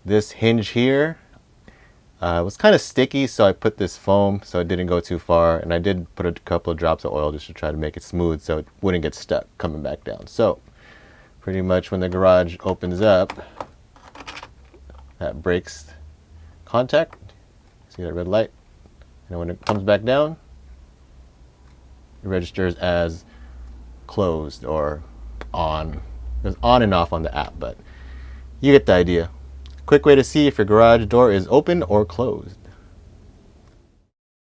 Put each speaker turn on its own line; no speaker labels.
This hinge here was kind of sticky, so I put this foam so it didn't go too far, and I did put a couple of drops of oil just to try to make it smooth so it wouldn't get stuck coming back down. So pretty much when the garage opens up, that breaks contact. See that red light? And when it comes back down, it registers as closed or on. It's on and off on the app, but you get the idea. Quick way to see if your garage door is open or closed.